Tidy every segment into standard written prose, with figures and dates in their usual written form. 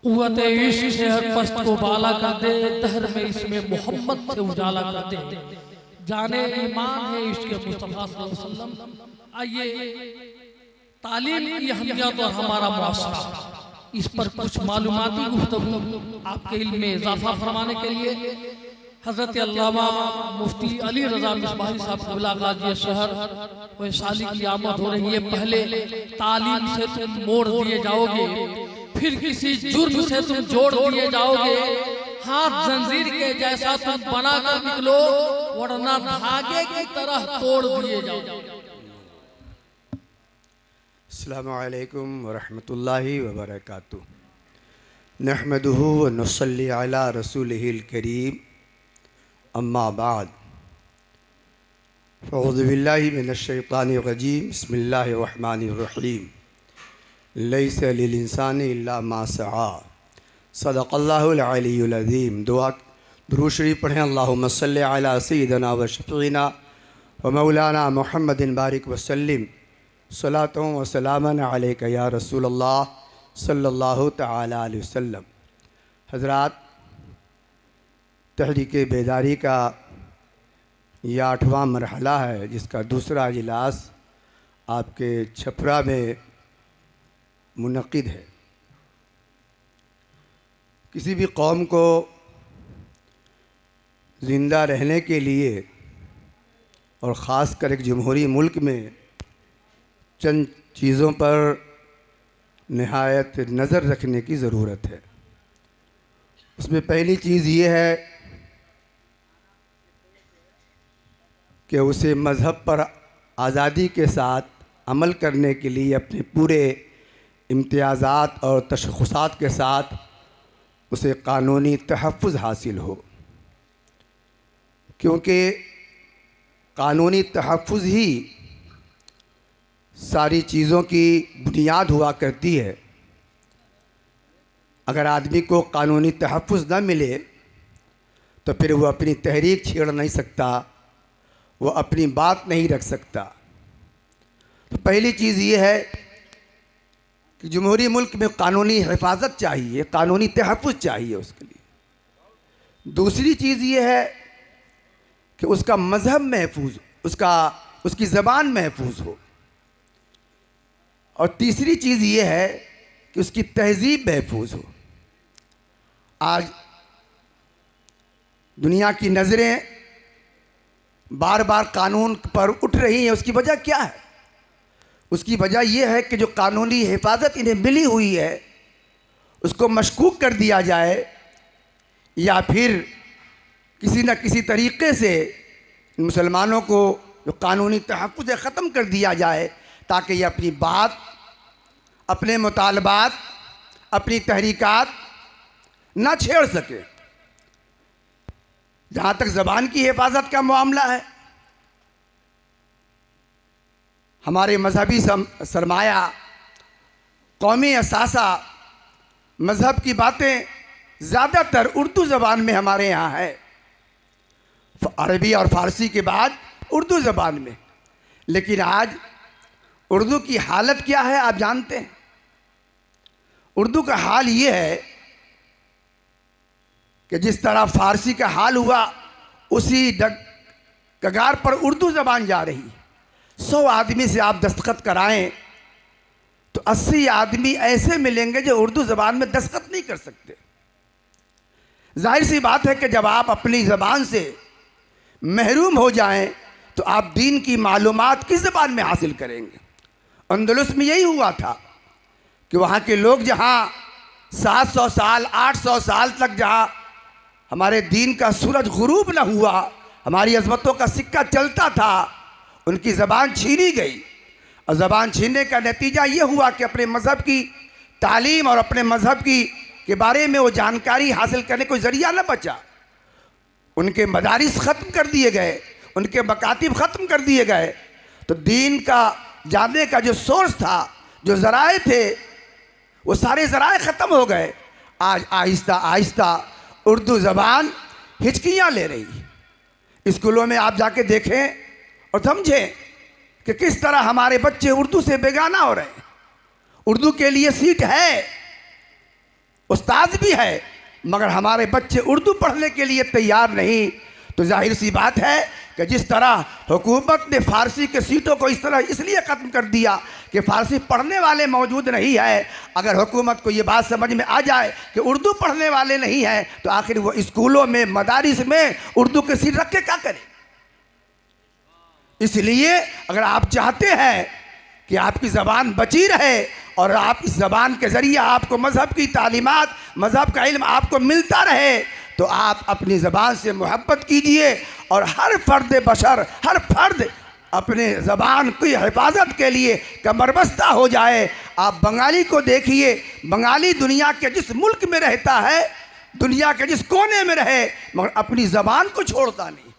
कुव्वत इश्क से हर पस्त को बाला कर दे, दहर में इसमें मोहम्मद से उजाला कर दे। जाने ईमान है इश्क मुस्तफा सल्लल्लाहु अलैहि वसल्लम। आइए तालीम की अहमियत और हमारा मुआशरा, इस पर कुछ मालूमाती गुफ्तगू आपके इल्म में इजाफा फरमाने के लिए हजरत अल्लामा मुफ्ती अली रजा मिसबाही साहब क़िबला गाज़ी शहर वैशाली की आमद हो रही है। पहले तालीम से तुम मोड़ दिए जाओगे, फिर किसी जुर्म से तुम जोड़ दिए जाओगे। हाथ जंजीर के जैसा तुम बना कर निकलो, वरना धागे की तरह तोड़ दिए जाओगे। अस्सलामु अलैकुम वरहमतुल्लाहि वबरकातुहू। नहमदुहु व नुसल्ली अला रसूलिहिल करीम, अम्मा बाद। अऊज़ु बिल्लाहि मिनश शैतानिर रजीम, बिस्मिल्लाहिर रहमानिर रहीम। लैसा लिल इंसानि इल्ला मा सआ, सदक़ल्लाहुल अलीयुल अज़ीम। दुआ दुरूद शरीफ पढ़ें। अल्लाहुम्मा सल्लि अला सय्यिदिना व शफ़ीना व मौलाना मुहम्मदिन बारिक वसल्लिम सलातों व सलामन अलैका या रसूलल्लाह सल्लल्लाहु तआला अलैहि वसल्लम। हज़रात, तहरीक बेदारी का यह 8वां मरहला है, जिसका दूसरा इजलास आपके छपरा में मुनक़िद है। किसी भी कौम को ज़िंदा रहने के लिए और ख़ास कर एक जमहूरी मुल्क में चंद चीज़ों पर नहायत नज़र रखने की ज़रूरत है। उसमें पहली चीज़ ये है कि उसे मज़हब पर आज़ादी के साथ अमल करने के लिए अपने पूरे इम्तियाज़ात और तशख़्ख़ुसात के साथ उसे क़ानूनी तहफ़्फ़ुज़ हासिल हो, क्योंकि क़ानूनी तहफ़्फ़ुज़ ही सारी चीज़ों की बुनियाद हुआ करती है। अगर आदमी को क़ानूनी तहफ़्फ़ुज़ न मिले तो फिर वो अपनी तहरीक छेड़ नहीं सकता, वो अपनी बात नहीं रख सकता। तो पहली चीज़ ये है कि जमहूरी मुल्क में क़ानूनी हिफाजत चाहिए, क़ानूनी तहफ़्फ़ुज़ चाहिए उसके लिए। दूसरी चीज़ ये है कि उसका मज़हब महफूज, उसकी ज़बान महफूज हो। और तीसरी चीज़ ये है कि उसकी तहज़ीब महफूज हो। आज दुनिया की नज़रें बार बार कानून पर उठ रही हैं। उसकी वजह क्या है? उसकी वजह यह है कि जो कानूनी हिफाजत इन्हें मिली हुई है उसको मशकूक कर दिया जाए, या फिर किसी न किसी तरीक़े से मुसलमानों को जो कानूनी तहफ़्फ़ुज़ है ख़त्म कर दिया जाए, ताकि ये अपनी बात, अपने मुतालबात, अपनी तहरीकात ना छेड़ सके। जहाँ तक ज़बान की हिफाजत का मामला है, हमारे मजहबी सरमाया, कौमी असासा, मज़हब की बातें ज़्यादातर उर्दू ज़बान में हमारे यहाँ है। अरबी और फ़ारसी के बाद उर्दू ज़बान में। लेकिन आज उर्दू की हालत क्या है आप जानते हैं? उर्दू का हाल ये है कि जिस तरह फ़ारसी का हाल हुआ, उसी कगार पर उर्दू ज़बान जा रही है। 100 आदमी से आप दस्तखत कराएं तो 80 आदमी ऐसे मिलेंगे जो उर्दू ज़बान में दस्तखत नहीं कर सकते। जाहिर सी बात है कि जब आप अपनी ज़बान से महरूम हो जाएं तो आप दीन की मालूमात किस ज़बान में हासिल करेंगे? अंदलुस में यही हुआ था कि वहाँ के लोग जहाँ 700 साल 800 साल तक जहाँ हमारे दीन का सूरज गुरूब न हुआ, हमारी अज़मतों का सिक्का चलता था, उनकी ज़बान छीनी गई। और ज़बान छीनने का नतीजा ये हुआ कि अपने मज़हब की तालीम और अपने मज़हब के बारे में वो जानकारी हासिल करने कोई ज़रिया न बचा। उनके मदारिस ख़त्म कर दिए गए, उनके मकातिब ख़त्म कर दिए गए। तो दीन का जानने का जो सोर्स था, जो ज़राए थे, वो सारे ज़राए ख़त्म हो गए। आज आहिस्ता आहिस्ता उर्दू ज़बान हिचकियाँ ले रही। स्कूलों में आप जाके देखें और समझें कि किस तरह हमारे बच्चे उर्दू से बेगाना हो रहे हैं। उर्दू के लिए सीट है, उस उस्ताद भी है, मगर हमारे बच्चे उर्दू पढ़ने के लिए तैयार नहीं, तो जाहिर सी बात है कि जिस तरह हुकूमत ने फ़ारसी के सीटों को इस तरह इसलिए ख़त्म कर दिया कि फ़ारसी पढ़ने वाले मौजूद नहीं है। अगर हुकूमत को ये बात समझ में आ जाए कि उर्दू पढ़ने वाले नहीं हैं, तो आखिर वो स्कूलों में, मदारिस में उर्दू के सीट रख के क्या करें। इसलिए अगर आप चाहते हैं कि आपकी ज़बान बची रहे और आप इस ज़बान के ज़रिए आपको मज़हब की तालीमात, मज़हब का इल्म आपको मिलता रहे, तो आप अपनी ज़बान से मोहब्बत कीजिए और हर फ़र्द बशर, हर फर्द अपने ज़बान की हिफाजत के लिए कमरबस्ता हो जाए। आप बंगाली को देखिए, बंगाली दुनिया के जिस मुल्क में रहता है, दुनिया के जिस कोने में रहे, मगर अपनी ज़बान को छोड़ता नहीं,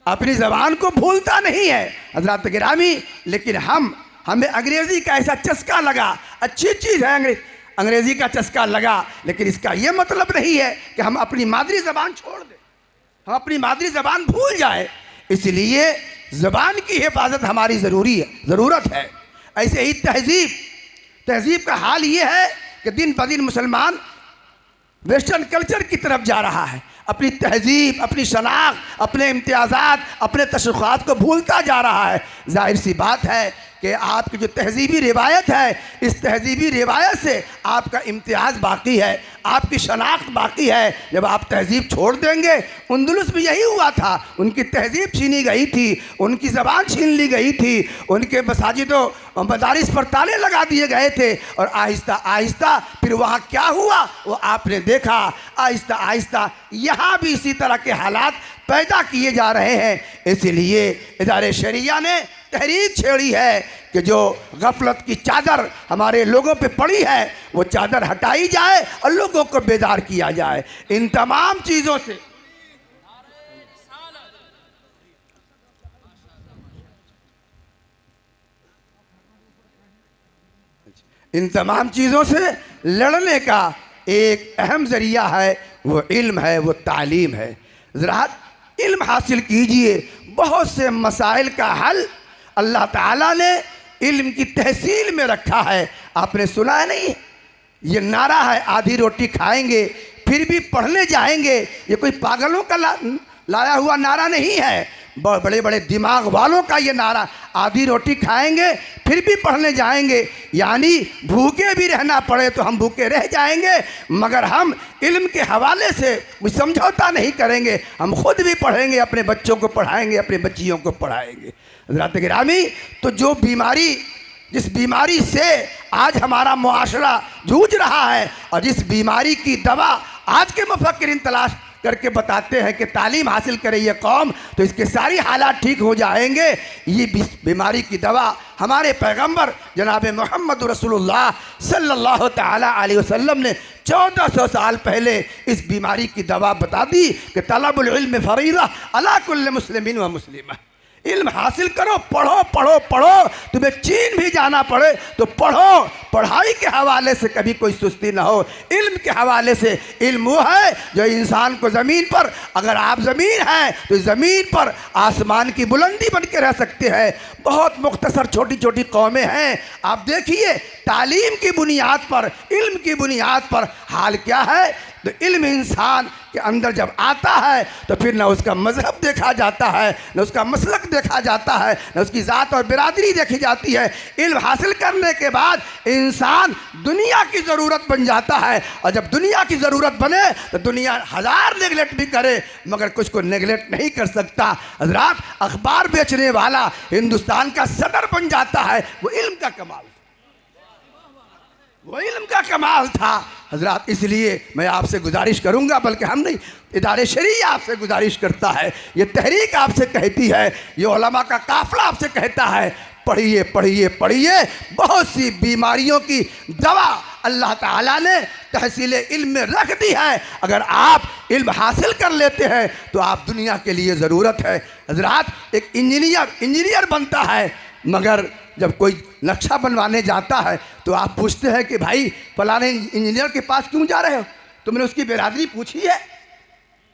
अपनी ज़बान को भूलता नहीं है। हज़रात गिरामी, लेकिन हमें अंग्रेज़ी का ऐसा चस्का लगा, अच्छी चीज़ है अंग्रेज़ी का चस्का लगा, लेकिन इसका ये मतलब नहीं है कि हम अपनी मादरी ज़बान छोड़ दें, हम अपनी मादरी ज़बान भूल जाए। इसलिए ज़बान की हिफाजत हमारी ज़रूरत है। ऐसे ही तहज़ीब का हाल ये है कि दिन ब दिन मुसलमान वेस्टर्न कल्चर की तरफ जा रहा है, अपनी तहज़ीब, अपनी शनाख्त, अपने इम्तियाज़ात, अपने तशख़्ख़ुसात को भूलता जा रहा है। ज़ाहिर सी बात है कि आपकी जो तहज़ीबी रिवायत है, इस तहज़ीबी रिवायत से आपका इम्तियाज़ बाकी है, आपकी शनाख्त बाकी है। जब आप तहज़ीब छोड़ देंगे, अंदलुस में यही हुआ था, उनकी तहज़ीब छीनी गई थी, उनकी ज़बान छीन ली गई थी, उनके मसाजिदों मदारिस पर ताले लगा दिए गए थे, और आहिस्ता आहिस्ता फिर वहाँ क्या हुआ वो आपने देखा। आहिस्ता आहिस्ता यहाँ भी इसी तरह के हालात पैदा किए जा रहे हैं। इसीलिए इदारे शरिया ने तहरीक छेड़ी है कि जो गफलत की चादर हमारे लोगों पे पड़ी है, वो चादर हटाई जाए और लोगों को बेदार किया जाए। इन तमाम चीज़ों से लड़ने का एक अहम ज़रिया है, वो इल्म है, वो तालीम है। ज़रा इल्म हासिल कीजिए, बहुत से मसाइल का हल अल्लाह ताला ने इल्म की तहसील में रखा है। आपने सुना है नहीं, ये नारा है, आधी रोटी खाएंगे फिर भी पढ़ने जाएंगे। ये कोई पागलों का लाया हुआ नारा नहीं है, बड़े बड़े दिमाग वालों का ये नारा, आधी रोटी खाएंगे फिर भी पढ़ने जाएंगे। यानी भूखे भी रहना पड़े तो हम भूखे रह जाएंगे, मगर हम इल्म के हवाले से समझौता नहीं करेंगे। हम खुद भी पढ़ेंगे, अपने बच्चों को पढ़ाएंगे, अपने बच्चियों को पढ़ाएंगे। हज़रात गिरामी, तो जो बीमारी, जिस बीमारी से आज हमारा मुआशरा जूझ रहा है, और जिस बीमारी की दवा आज के मुफक्किरीन तलाश करके बताते हैं कि तालीम हासिल करे ये कौम, तो इसके सारी हालात ठीक हो जाएंगे। ये बीमारी की दवा हमारे पैगंबर जनाब मोहम्मद रसूलुल्लाह सल्लल्लाहु ताला अलैहि वसल्लम ने 1400 साल पहले इस बीमारी की दवा बता दी कि तलबुल इल्म फरीज़ा अला कुल्ल मुस्लिमिन व मुस्लिमा। इल्म हासिल करो, पढ़ो पढ़ो पढ़ो, तुम्हें चीन भी जाना पड़े तो पढ़ो। पढ़ाई के हवाले से कभी कोई सुस्ती ना हो। इल्म के हवाले से, इल्म वो है जो इंसान को ज़मीन पर, अगर आप ज़मीन हैं तो ज़मीन पर आसमान की बुलंदी बन के रह सकते हैं। बहुत मुख्तसर छोटी छोटी कौमें हैं। आप देखिए तालीम की बुनियाद पर, इल्म की बुनियाद पर हाल क्या है। तो इल्म इंसान के अंदर जब आता है तो फिर न उसका मज़हब देखा जाता है, न उसका मसलक देखा जाता है, न उसकी ज़ात और बिरादरी देखी जाती है। इल्म हासिल करने के बाद इंसान दुनिया की ज़रूरत बन जाता है, और जब दुनिया की ज़रूरत बने तो दुनिया हज़ार नेगलेक्ट भी करे मगर कुछ को नेगलेक्ट नहीं कर सकता। हज़रात, अखबार बेचने वाला हिंदुस्तान का सदर बन जाता है, वो इल्म का कमाल, वो इल्म का कमाल था। हजरात, इसलिए मैं आपसे गुजारिश करूंगा, बल्कि हम नहीं, इदारे शरीया आपसे गुजारिश करता है, ये तहरीक आपसे कहती है, ये उलमा का काफिला आपसे कहता है, पढ़िए पढ़िए पढ़िए। बहुत सी बीमारियों की दवा अल्लाह ताला ने तहसील इल्म में रख दी है। अगर आप इल्म हासिल कर लेते हैं तो आप दुनिया के लिए ज़रूरत है। हजरात, एक इंजीनियर बनता है, मगर जब कोई नक्शा बनवाने जाता है तो आप पूछते हैं कि भाई फलाने इंजीनियर के पास क्यों जा रहे हो? तुमने उसकी बिरादरी पूछी है?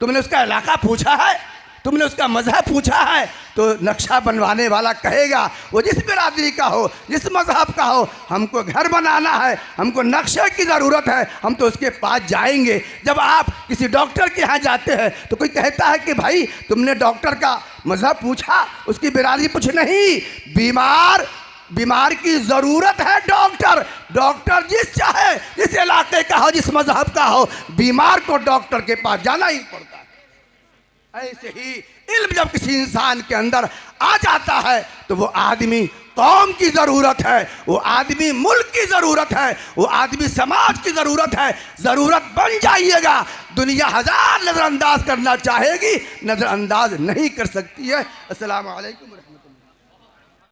तुमने उसका इलाका पूछा है? तुमने उसका मजहब पूछा है तो नक्शा बनवाने वाला कहेगा, वो जिस बिरादरी का हो, जिस मजहब का हो, हमको घर बनाना है, हमको नक्शे की ज़रूरत है, हम तो उसके पास जाएंगे। जब आप किसी डॉक्टर के यहाँ जाते हैं तो कोई कहता है कि भाई तुमने डॉक्टर का मजहब पूछा, उसकी बिरादरी पूछ, नहीं, बीमार की ज़रूरत है डॉक्टर जिस चाहे, जिस इलाके का हो, जिस मजहब का हो, बीमार को डॉक्टर के पास जाना ही पड़ता है। ऐसे ही इल्म जब किसी इंसान के अंदर आ जाता है तो वो आदमी कौम की ज़रूरत है, वो आदमी मुल्क की ज़रूरत है, वो आदमी समाज की ज़रूरत है। ज़रूरत बन जाइएगा। दुनिया हज़ार नज़रअंदाज करना चाहेगी, नज़रअंदाज नहीं कर सकती है। अस्सलाम वालेकुम।